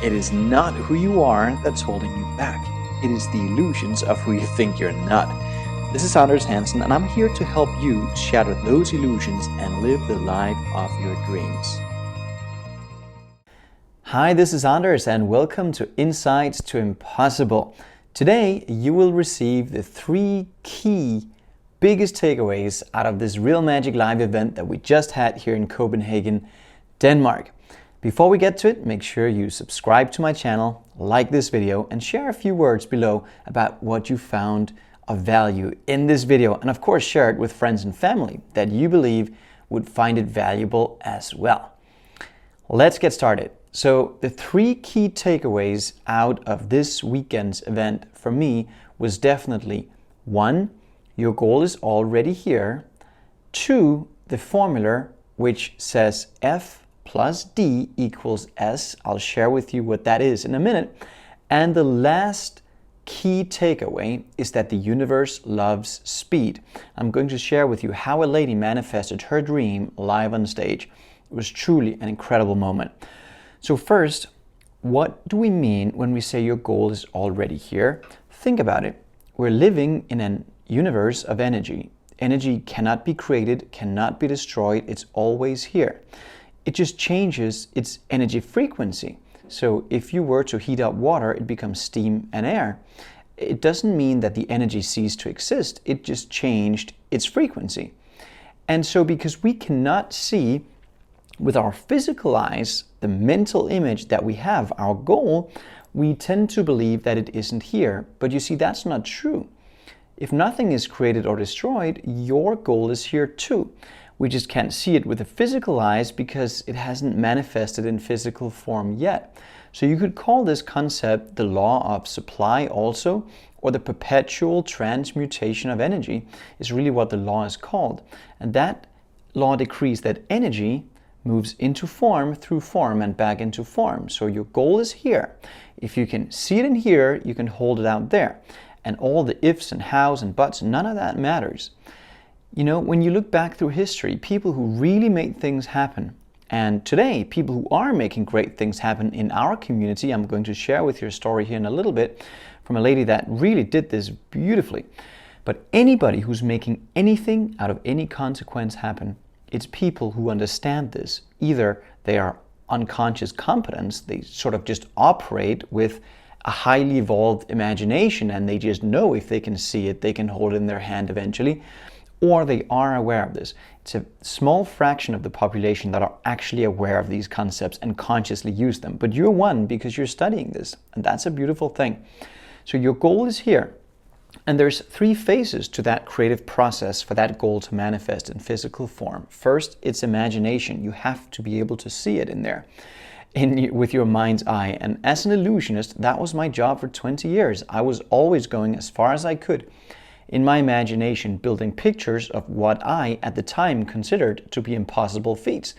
It is not who you are that's holding you back. It is the illusions of who you think you're not. This is Anders Hansen, and I'm here to help you shatter those illusions and live the life of your dreams. Hi, this is Anders, and welcome to Insights to Impossible. Today, you will receive the 3 key biggest takeaways out of this Real Magic Live event that we just had here in Copenhagen, Denmark. Before we get to it, make sure you subscribe to my channel, like this video, and share a few words below about what you found of value in this video. And of course, share it with friends and family that you believe would find it valuable as well. Let's get started. So the 3 key takeaways out of this weekend's event for me was definitely 1, your goal is already here. 2, the formula which says F plus D equals S. I'll share with you what that is in a minute. And the last key takeaway is that the universe loves speed. I'm going to share with you how a lady manifested her dream live on stage. It was truly an incredible moment. So first, what do we mean when we say your goal is already here? Think about it. We're living in an universe of energy. Energy cannot be created, cannot be destroyed. It's always here. It just changes its energy frequency. So if you were to heat up water, it becomes steam and air. It doesn't mean that the energy ceased to exist. It just changed its frequency. And so because we cannot see with our physical eyes the mental image that we have, our goal, we tend to believe that it isn't here. But you see, that's not true. If nothing is created or destroyed, your goal is here too. We just can't see it with the physical eyes because it hasn't manifested in physical form yet. So you could call this concept the law of supply also, or the perpetual transmutation of energy is really what the law is called. And that law decrees that energy moves into form through form and back into form. So your goal is here. If you can see it in here, you can hold it out there. And all the ifs and hows and buts, none of that matters. You know, when you look back through history, people who really made things happen, and today, people who are making great things happen in our community, I'm going to share with you a story here in a little bit from a lady that really did this beautifully. But anybody who's making anything out of any consequence happen, it's people who understand this. Either they are unconscious competence, they sort of just operate with a highly evolved imagination and they just know if they can see it, they can hold it in their hand eventually, or they are aware of this. It's a small fraction of the population that are actually aware of these concepts and consciously use them. But you're one because you're studying this, and that's a beautiful thing. So your goal is here. And there's 3 phases to that creative process for that goal to manifest in physical form. First, it's imagination. You have to be able to see it in there with your mind's eye. And as an illusionist, that was my job for 20 years. I was always going as far as I could in my imagination, building pictures of what I, at the time, considered to be impossible feats.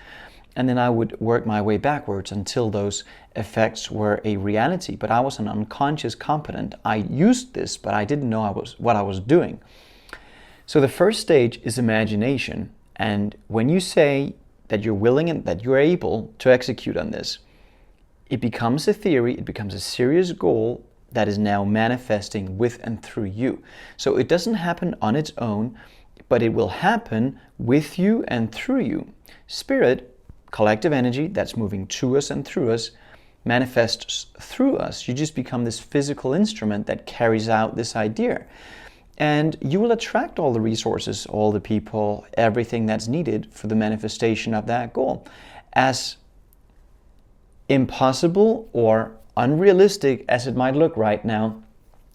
And then I would work my way backwards until those effects were a reality. But I was an unconscious competent. I used this, but I didn't know what I was doing. So the first stage is imagination. And when you say that you're willing and that you're able to execute on this, it becomes a theory, it becomes a serious goal that is now manifesting with and through you. So it doesn't happen on its own, but it will happen with you and through you. Spirit, collective energy that's moving to us and through us, manifests through us. You just become this physical instrument that carries out this idea. And you will attract all the resources, all the people, everything that's needed for the manifestation of that goal. As impossible or unrealistic as it might look right now,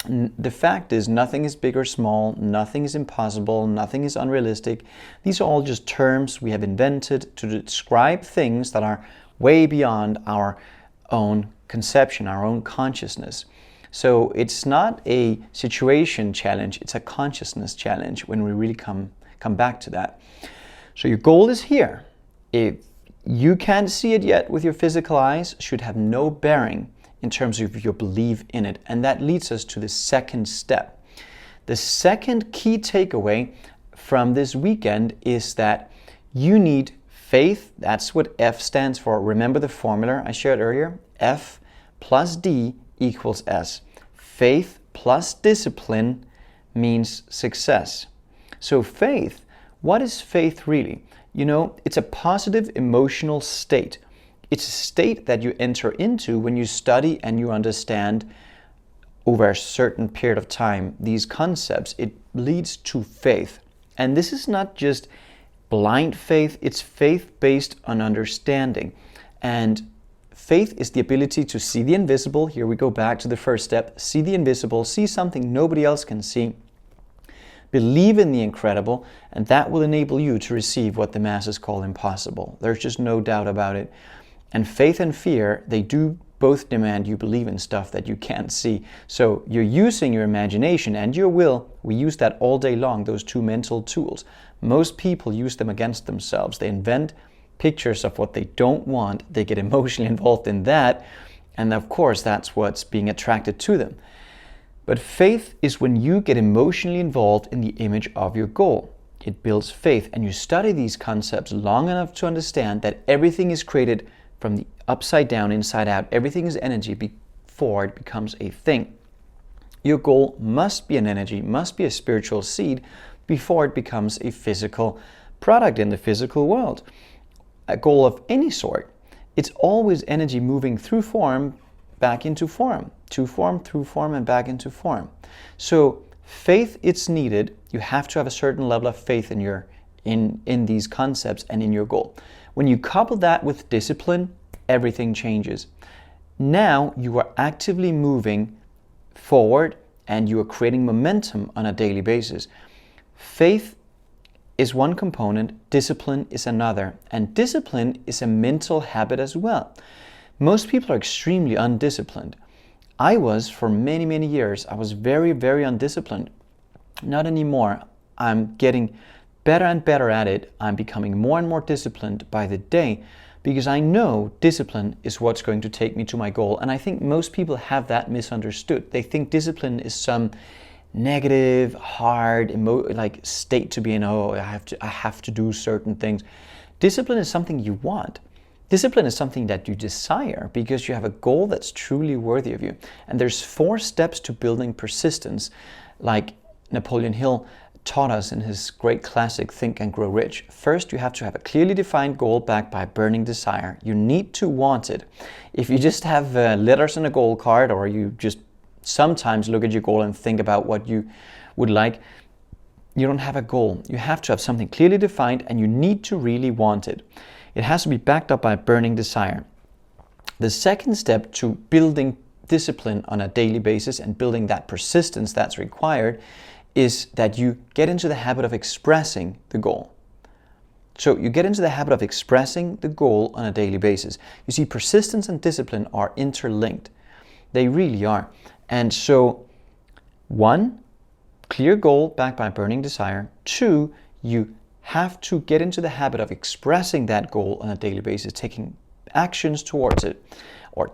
the fact is nothing is big or small, nothing is impossible, nothing is unrealistic. These are all just terms we have invented to describe things that are way beyond our own conception, our own consciousness. So it's not a situation challenge, it's a consciousness challenge when we really come back to that. So your goal is here. If you can't see it yet with your physical eyes, should have no bearing in terms of your belief in it. And that leads us to the second step. The second key takeaway from this weekend is that you need faith. That's what F stands for. Remember the formula I shared earlier? F plus D equals S. Faith plus discipline means success. So faith, what is faith really? You know, it's a positive emotional state. It's a state that you enter into when you study and you understand over a certain period of time these concepts. It leads to faith. And this is not just blind faith, it's faith based on understanding. And faith is the ability to see the invisible. Here we go back to the first step. See the invisible, see something nobody else can see. Believe in the incredible, and that will enable you to receive what the masses call impossible. There's just no doubt about it. And faith and fear, they do both demand you believe in stuff that you can't see. So you're using your imagination and your will. We use that all day long, those two mental tools. Most people use them against themselves. They invent pictures of what they don't want. They get emotionally involved in that. And of course, that's what's being attracted to them. But faith is when you get emotionally involved in the image of your goal. It builds faith, and you study these concepts long enough to understand that everything is created from the upside down, inside out. Everything is energy before it becomes a thing. Your goal must be an energy, must be a spiritual seed before it becomes a physical product in the physical world. A goal of any sort, it's always energy moving through form back into form, to form, through form, and back into form. So faith, it's needed. You have to have a certain level of faith in these concepts and in your goal. When you couple that with discipline, everything changes. Now you are actively moving forward and you are creating momentum on a daily basis. Faith is one component, discipline is another, and discipline is a mental habit as well. Most people are extremely undisciplined. I was for many, many years. I was very, very undisciplined. Not anymore. I'm getting better and better at it. I'm becoming more and more disciplined by the day because I know discipline is what's going to take me to my goal. And I think most people have that misunderstood. They think discipline is some negative, hard, like state to be in. Oh, I have to do certain things. Discipline is something you want. Discipline is something that you desire because you have a goal that's truly worthy of you. And there's 4 steps to building persistence, like Napoleon Hill taught us in his great classic Think and Grow Rich. First, you have to have a clearly defined goal backed by a burning desire. You need to want it. If you just have letters on a goal card, or you just sometimes look at your goal and think about what you would like, you don't have a goal. You have to have something clearly defined, and you need to really want it. It has to be backed up by a burning desire. The second step to building discipline on a daily basis and building that persistence that's required is that you get into the habit of expressing the goal. So you get into the habit of expressing the goal on a daily basis. You see, persistence and discipline are interlinked. They really are. And so 1, clear goal backed by burning desire. 2, you have to get into the habit of expressing that goal on a daily basis, taking actions towards it, or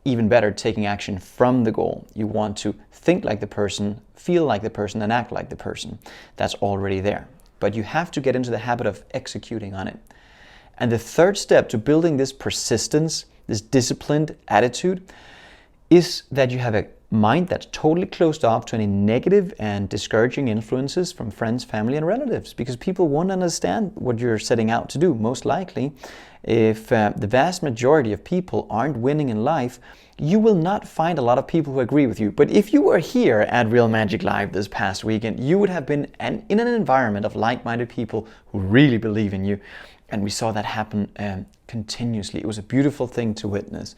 even better, taking action from the goal. You want to think like the person, feel like the person, and act like the person. That's already there. But you have to get into the habit of executing on it. And the third step to building this persistence, this disciplined attitude, is that you have a mind that's totally closed off to any negative and discouraging influences from friends, family, and relatives, because people won't understand what you're setting out to do. Most likely, if the vast majority of people aren't winning in life, you will not find a lot of people who agree with you. But if you were here at Real Magic Live this past weekend, you would have been in an environment of like-minded people who really believe in you. And we saw that happen continuously. It was a beautiful thing to witness.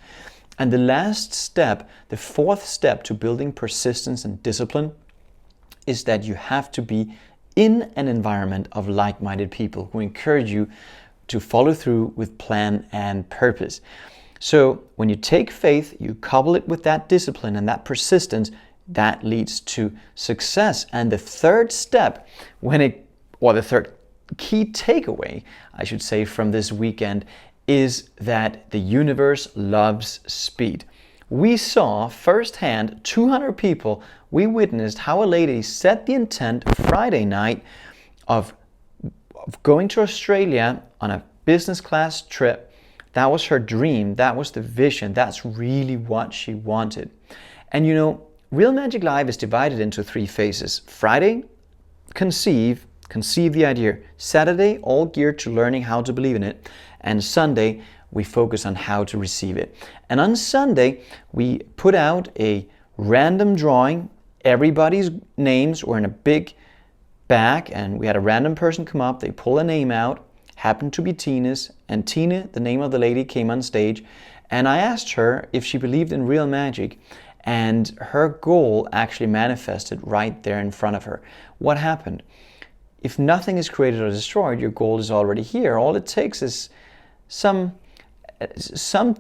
And the last step, the 4th step to building persistence and discipline, is that you have to be in an environment of like-minded people who encourage you to follow through with plan and purpose. So when you take faith, you couple it with that discipline and that persistence, that leads to success. And the 3rd step, the 3rd key takeaway, I should say, from this weekend is that the universe loves speed. We saw firsthand 200 people. We witnessed how a lady set the intent Friday night of going to Australia on a business class trip That was her dream. That was the vision. That's really what she wanted. And you know, Real Magic Live is divided into 3 phases. Friday, conceive the idea. Saturday, all geared to learning how to believe in it. And Sunday, we focus on how to receive it. And on Sunday, we put out a random drawing. Everybody's names were in a big bag, and we had a random person come up. They pull a name out, happened to be Tina's, and Tina, the name of the lady, came on stage. And I asked her if she believed in real magic, and her goal actually manifested right there in front of her. What happened? If nothing is created or destroyed, your goal is already here. All it takes is some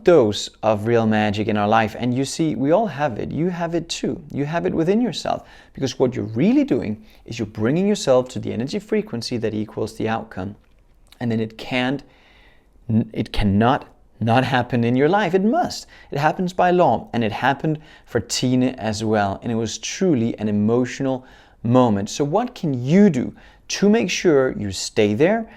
dose of real magic in our life. And you see, we all have it. You have it too. You have it within yourself. Because what you're really doing is you're bringing yourself to the energy frequency that equals the outcome. And then it cannot not happen in your life. It must. It happens by law. And it happened for Tina as well. And it was truly an emotional moment. So what can you do to make sure you stay there?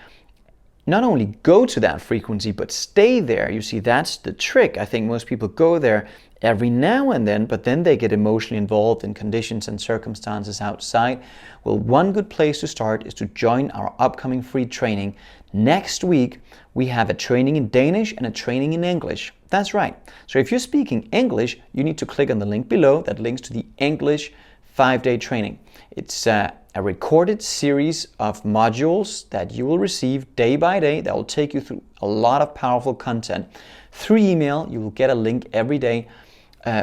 Not only go to that frequency, but stay there. You see, that's the trick. I think most people go there every now and then, but then they get emotionally involved in conditions and circumstances outside. Well, one good place to start is to join our upcoming free training. Next week, we have a training in Danish and a training in English. That's right. So if you're speaking English, you need to click on the link below that links to the English 5-day training. It's a recorded series of modules that you will receive day by day that will take you through a lot of powerful content. Through email, you will get a link every day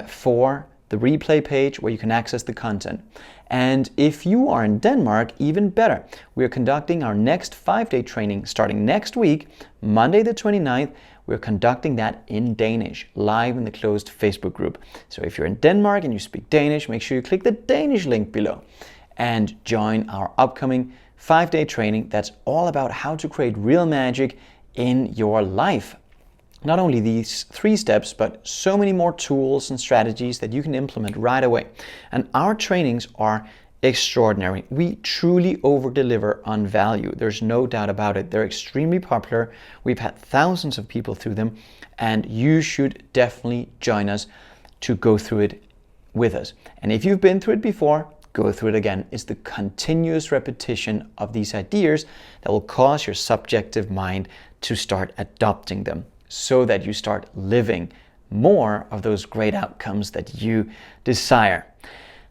for the replay page where you can access the content. And if you are in Denmark, even better. We are conducting our next 5-day training starting next week, Monday the 29th. We're conducting that in Danish, live in the closed Facebook group. So if you're in Denmark and you speak Danish, make sure you click the Danish link below and join our upcoming 5-day training that's all about how to create real magic in your life. Not only these 3 steps, but so many more tools and strategies that you can implement right away. And our trainings are extraordinary. We truly over-deliver on value. There's no doubt about it. They're extremely popular. We've had thousands of people through them, and you should definitely join us to go through it with us. And if you've been through it before, go through it again. It's the continuous repetition of these ideas that will cause your subjective mind to start adopting them, so that you start living more of those great outcomes that you desire.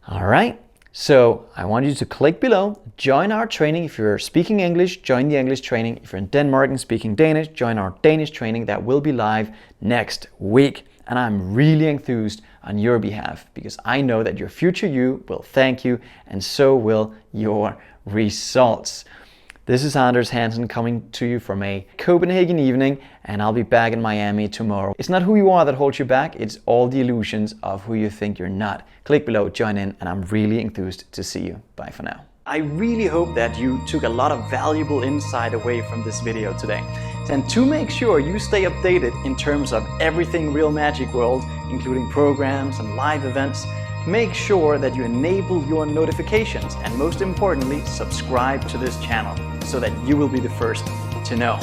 All right, so I want you to click below, join our training. If you're speaking English, join the English training. If you're in Denmark and speaking Danish, join our Danish training that will be live next week. And I'm really enthused on your behalf because I know that your future you will thank you, and so will your results. This is Anders Hansen coming to you from a Copenhagen evening, and I'll be back in Miami tomorrow. It's not who you are that holds you back, it's all the illusions of who you think you're not. Click below, join in, and I'm really enthused to see you. Bye for now. I really hope that you took a lot of valuable insight away from this video today. And to make sure you stay updated in terms of everything Real Magic World, including programs and live events, make sure that you enable your notifications, and most importantly, subscribe to this channel so that you will be the first to know.